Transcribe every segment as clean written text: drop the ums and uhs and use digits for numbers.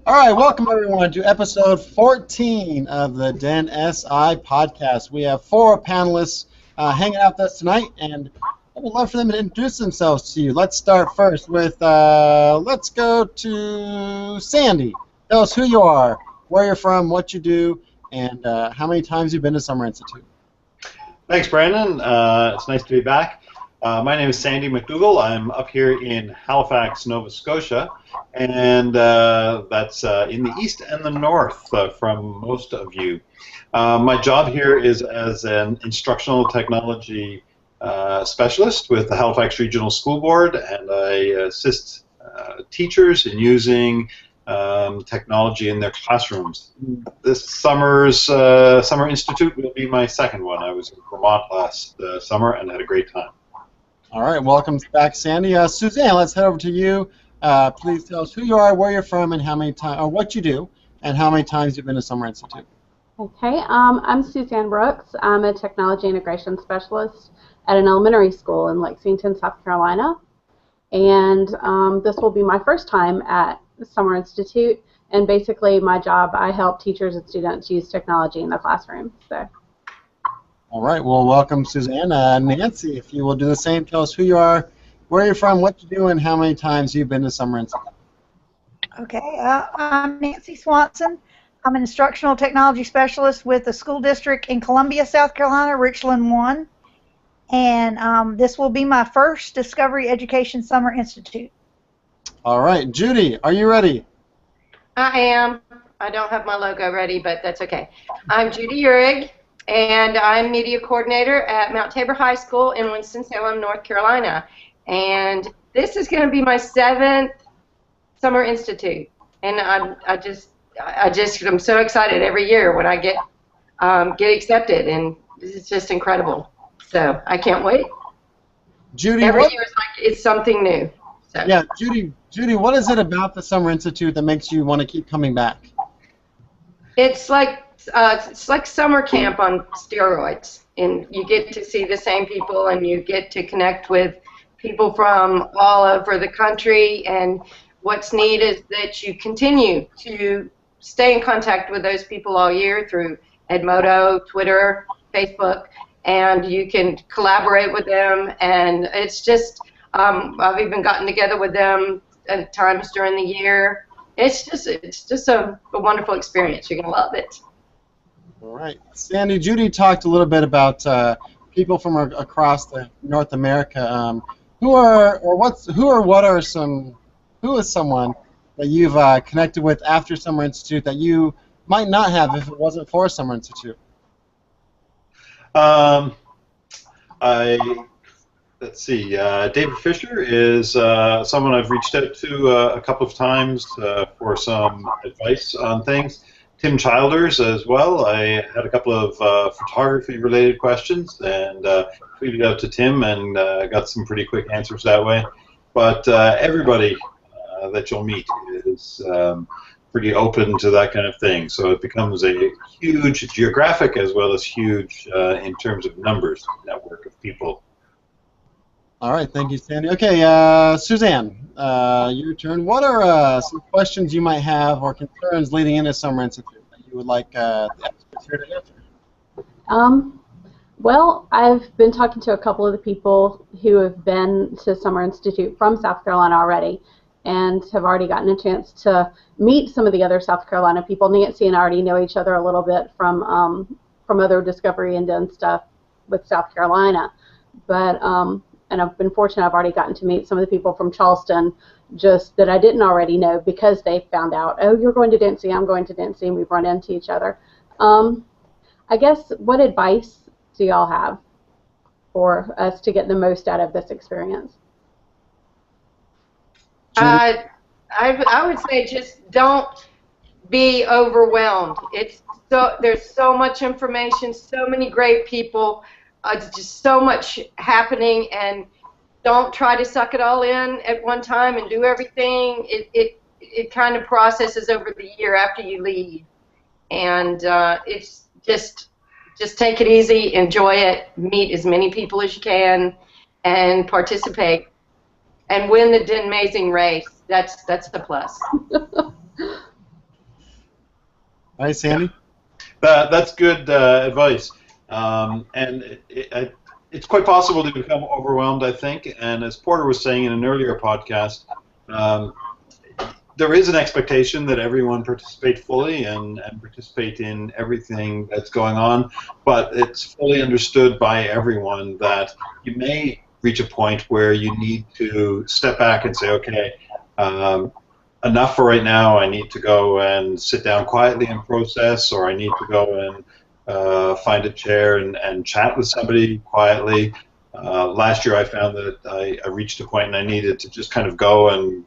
All right, welcome everyone to episode 14 of the DENSI podcast. We have four panelists hanging out with us tonight, and I would love for them to introduce themselves to you. Let's start first with, let's go to Sandy. Tell us who you are, where you're from, what you do, and how many times you've been to Summer Institute. Thanks, Brandon. It's nice to be back. My name is Sandy MacDougall. I'm up here in Halifax, Nova Scotia, and that's in the east and the north from most of you. My job here is as an instructional technology specialist with the Halifax Regional School Board, and I assist teachers in using technology in their classrooms. This summer's Summer Institute will be my second one. I was in Vermont last summer and had a great time. All right, welcome back, Sandy. Suzanne, let's head over to you. Please tell us who you are, where you're from, and how many times, or what you do, and how many times you've been to Summer Institute. Okay, I'm Suzanne Brooks. I'm a technology integration specialist at an elementary school in Lexington, South Carolina, and this will be my first time at Summer Institute. And basically, my job, I help teachers and students use technology in the classroom. So. All right, well, welcome, Suzanne. Nancy, if you will do the same, tell us who you are, where you're from, what you do, and how many times you've been to Summer Institute. Okay, I'm Nancy Swanson. I'm an instructional technology specialist with the school district in Columbia, South Carolina, Richland 1. And this will be my first Discovery Education Summer Institute. All right, Judy, are you ready? I am. I don't have my logo ready, but that's okay. I'm Judy Uhrig, and I'm media coordinator at Mount Tabor High School in Winston-Salem, North Carolina. And this is going to be my 7th Summer Institute, and I'm so excited every year when I get accepted, and it's just incredible. So I can't wait. Judy, every year is like it's something new. So. Yeah, Judy, what is it about the Summer Institute that makes you want to keep coming back? It's like summer camp on steroids, and you get to see the same people, and you get to connect with people from all over the country. And what's neat is that you continue to stay in contact with those people all year through Edmodo, Twitter, Facebook, and you can collaborate with them. And it's just I've even gotten together with them at times during the year. It's just a wonderful experience.'re gonna love it. All right, Sandy. Judy talked a little bit about people from across North America. Who is someone that you've connected with after Summer Institute that you might not have if it wasn't for Summer Institute? Let's see. David Fisher is someone I've reached out to a couple of times for some advice on things. Tim Childers as well. I had a couple of photography-related questions and tweeted out to Tim and got some pretty quick answers that way. But everybody that you'll meet is pretty open to that kind of thing. So it becomes a huge geographic as well as huge in terms of numbers network of people. All right, thank you, Sandy. Okay, Suzanne, your turn. What are some questions you might have or concerns leading into Summer Institute that you would like the experts here to answer? Well, I've been talking to a couple of the people who have been to Summer Institute from South Carolina already and have already gotten a chance to meet some of the other South Carolina people. Nancy and I already know each other a little bit from other Discovery and DEN stuff with South Carolina. But and I've been fortunate, I've already gotten to meet some of the people from Charleston just that I didn't already know because they found out, oh, you're going to DENSI, I'm going to DENSI, and we've run into each other. I guess, what advice do y'all have for us to get the most out of this experience? I would say just don't be overwhelmed. There's so much information, so many great people. Just so much happening, and don't try to suck it all in at one time and do everything. It kind of processes over the year after you leave, and it's just take it easy, enjoy it, meet as many people as you can, and participate, and win the DEN Amazing race. That's the plus. All right, Sandy? That's good advice. And it's quite possible to become overwhelmed, I think. And as Porter was saying in an earlier podcast, there is an expectation that everyone participate fully and participate in everything that's going on, but it's fully understood by everyone that you may reach a point where you need to step back and say, okay, enough for right now. I need to go and sit down quietly and process, or I need to go and find a chair and chat with somebody quietly. Last year I found that I reached a point and I needed to just kind of go and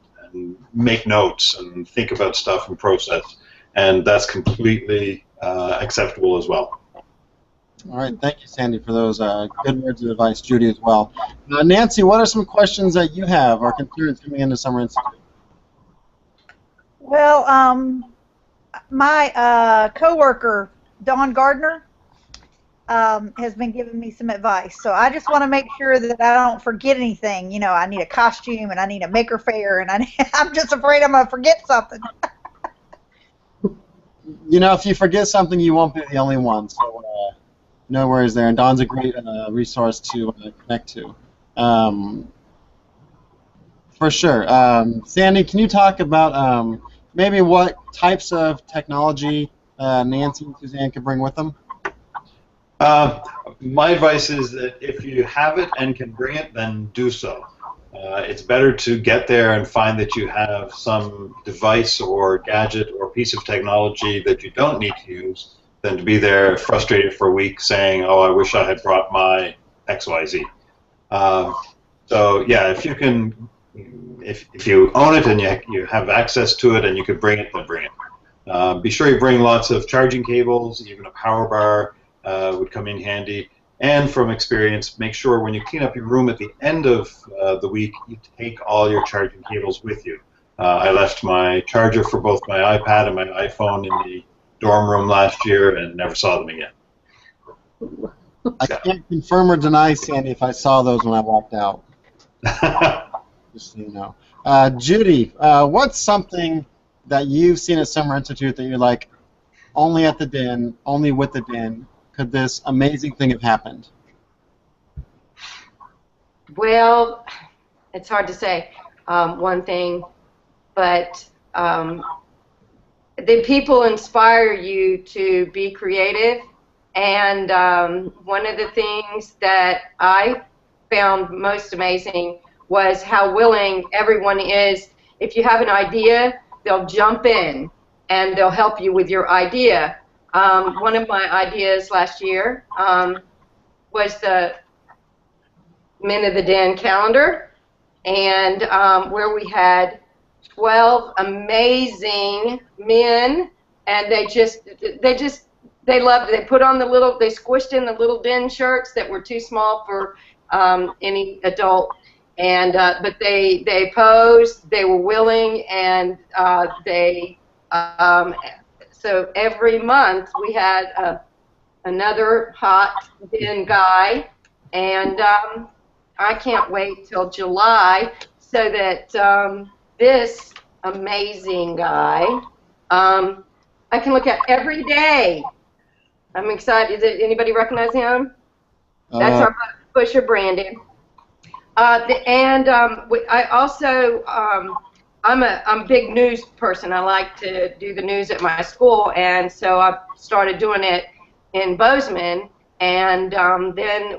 make notes and think about stuff and process, and that's completely acceptable as well. All right, thank you, Sandy, for those good words of advice. Judy as well. Nancy, what are some questions that you have or concerns coming into Summer Institute? Well, my coworker, Dawn Gardner, has been giving me some advice. So I just want to make sure that I don't forget anything. You know, I need a costume and I need a maker fair, and I'm just afraid I'm going to forget something. You know, if you forget something, you won't be the only one. So no worries there. And Dawn's a great resource to connect to. For sure. Sandy, can you talk about maybe what types of technology Nancy and Suzanne could bring with them? My advice is that if you have it and can bring it, then do so. It's better to get there and find that you have some device or gadget or piece of technology that you don't need to use than to be there frustrated for a week saying, oh, I wish I had brought my XYZ. So yeah, if you can, if you own it and you have access to it and you could bring it, then bring it. Be sure you bring lots of charging cables, even a power bar would come in handy. And from experience, make sure when you clean up your room at the end of the week, you take all your charging cables with you. I left my charger for both my iPad and my iPhone in the dorm room last year and never saw them again. I can't confirm or deny, Sandy, if I saw those when I walked out. Just so you know. Judy, what's something that you've seen at Summer Institute that you're like, only at the Den, only with the Den, could this amazing thing have happened? Well, it's hard to say one thing, but the people inspire you to be creative, and one of the things that I found most amazing was how willing everyone is. If you have an idea, they'll jump in and they'll help you with your idea. One of my ideas last year was the Men of the Den calendar, and where we had 12 amazing men, and they loved it. They put on they squished in the little Den shirts that were too small for any adult, and but they posed, they were willing, and so every month we had another hot Den guy, and I can't wait till July so that this amazing guy I can look at every day. I'm excited. Does anybody recognize him? That's our pusher, Brandon. I also I'm a big news person. I like to do the news at my school, and so I started doing it in Bozeman. And then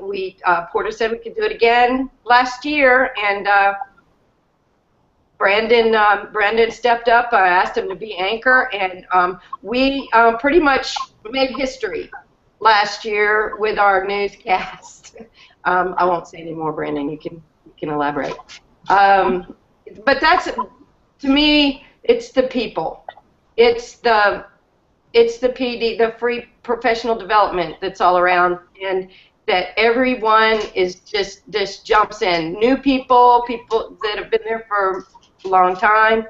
Porter said we could do it again last year, and Brandon stepped up. I asked him to be anchor, and we pretty much made history last year with our newscast. I won't say any more, Brandon. You can elaborate. But that's, to me, it's the people. It's the PD, the free professional development that's all around, and that everyone is just jumps in. New people that have been there for a long time,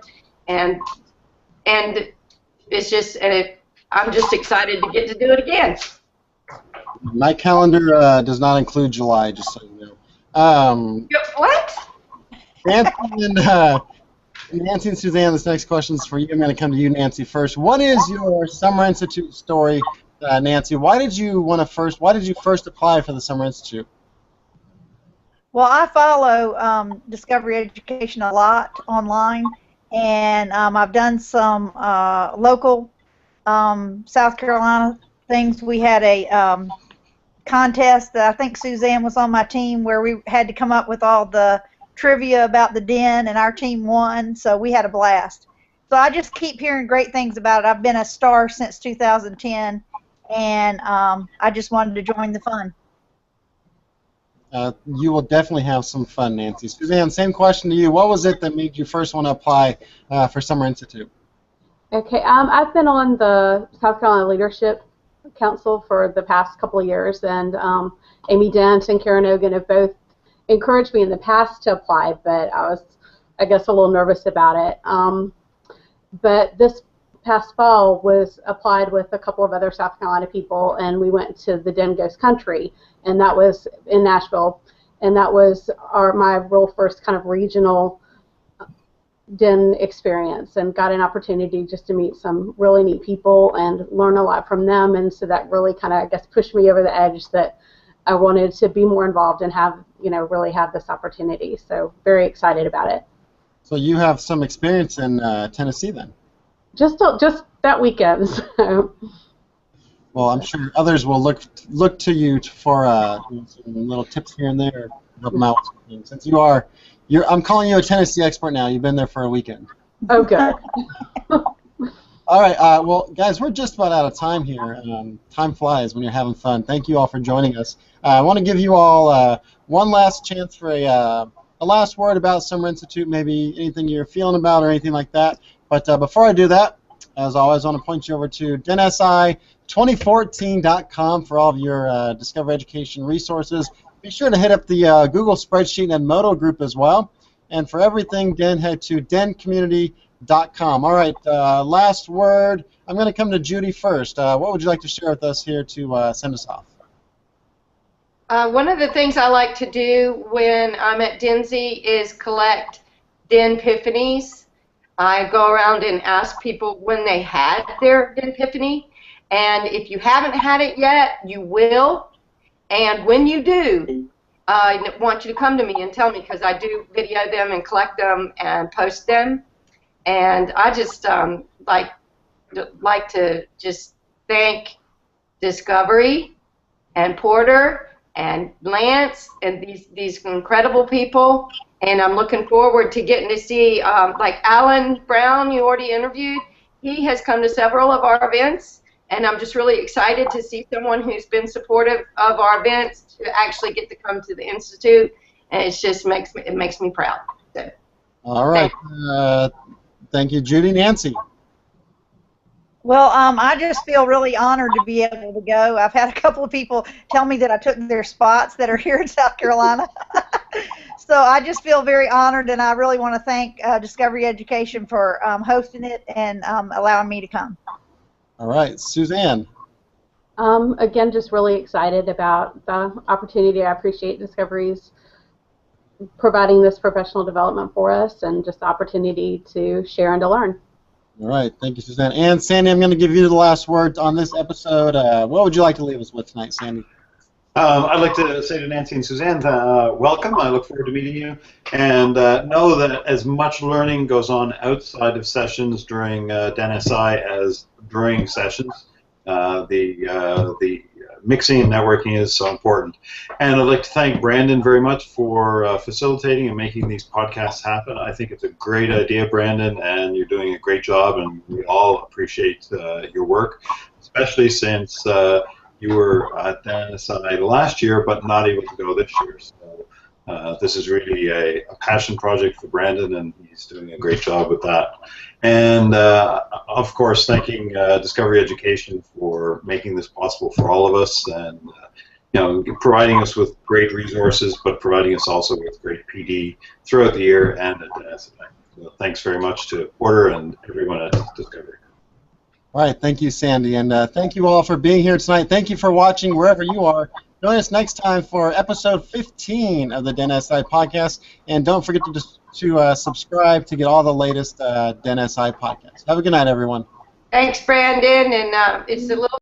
and it's just, I'm just excited to get to do it again. My calendar does not include July, just so you know. What? Nancy Nancy and Suzanne, this next question is for you. I'm going to come to you, Nancy, first. What is your Summer Institute story, Nancy? Why did you first apply for the Summer Institute? Well, I follow Discovery Education a lot online, and I've done some local South Carolina things. We had a contest that I think Suzanne was on my team where we had to come up with all the trivia about the Den, and our team won, so we had a blast. So I just keep hearing great things about it. I've been a star since 2010, and I just wanted to join the fun. You will definitely have some fun, Nancy. Suzanne, same question to you. What was it that made you first want to apply for Summer Institute? Okay, I've been on the South Carolina Leadership Council for the past couple of years, and Amy Dent and Karen Ogan have both encouraged me in the past to apply, but I was, I guess, a little nervous about it. But this past fall was applied with a couple of other South Carolina people, and we went to the Den Ghost Country, and that was in Nashville, and that was my real first kind of regional Den experience, and got an opportunity just to meet some really neat people and learn a lot from them, and so that really kind of, I guess, pushed me over the edge that I wanted to be more involved and have, really have this opportunity. So very excited about it. So you have some experience in Tennessee then? Just that weekend. So. Well, I'm sure others will look to you for some little tips here and there, help them out. Since I'm calling you a Tennessee expert now. You've been there for a weekend. Oh, good. All right. Well, guys, we're just about out of time here. Time flies when you're having fun. Thank you all for joining us. I want to give you all one last chance for a last word about Summer Institute, maybe anything you're feeling about or anything like that. But before I do that, as always, I want to point you over to DENSI2014.com for all of your Discovery Education resources. Be sure to hit up the Google spreadsheet and Moto group as well. And for everything Den, head to dencommunity.com. All right, last word. I'm going to come to Judy first. What would you like to share with us here to send us off? One of the things I like to do when I'm at DENSI is collect Den epiphanies. I go around and ask people when they had their Den epiphany, and if you haven't had it yet, you will. And when you do, I want you to come to me and tell me, because I do video them and collect them and post them. And I just like to just thank Discovery and Porter and Lance and these incredible people. And I'm looking forward to getting to see, like Alan Brown, you already interviewed. He has come to several of our events, and I'm just really excited to see someone who's been supportive of our events to actually get to come to the Institute, and it just makes me proud. So, all right. Thank you, Judy. Nancy? Well, I just feel really honored to be able to go. I've had a couple of people tell me that I took their spots that are here in South Carolina. So I just feel very honored, and I really want to thank Discovery Education for hosting it and allowing me to come. All right. Suzanne? Again, just really excited about the opportunity. I appreciate Discovery's providing this professional development for us and just the opportunity to share and to learn. All right. Thank you, Suzanne. And Sandy, I'm going to give you the last word on this episode. What would you like to leave us with tonight, Sandy? I'd like to say to Nancy and Suzanne, welcome. I look forward to meeting you. And know that as much learning goes on outside of sessions during DENSI as during sessions. The mixing and networking is so important. And I'd like to thank Brandon very much for facilitating and making these podcasts happen. I think it's a great idea, Brandon, and you're doing a great job, and we all appreciate your work, especially since you were at DENSI last year but not able to go this year. So this is really a passion project for Brandon, and he's doing a great job with that. And of course, thanking Discovery Education for making this possible for all of us, and providing us with great resources, but providing us also with great PD throughout the year and at DENSI. So thanks very much to Porter and everyone at Discovery. All right, thank you, Sandy, and thank you all for being here tonight. Thank you for watching wherever you are. Join us next time for episode 15 of the DENSI podcast, and don't forget to to subscribe to get all the latest DENSI podcasts. Have a good night, everyone. Thanks, Brandon, and it's a little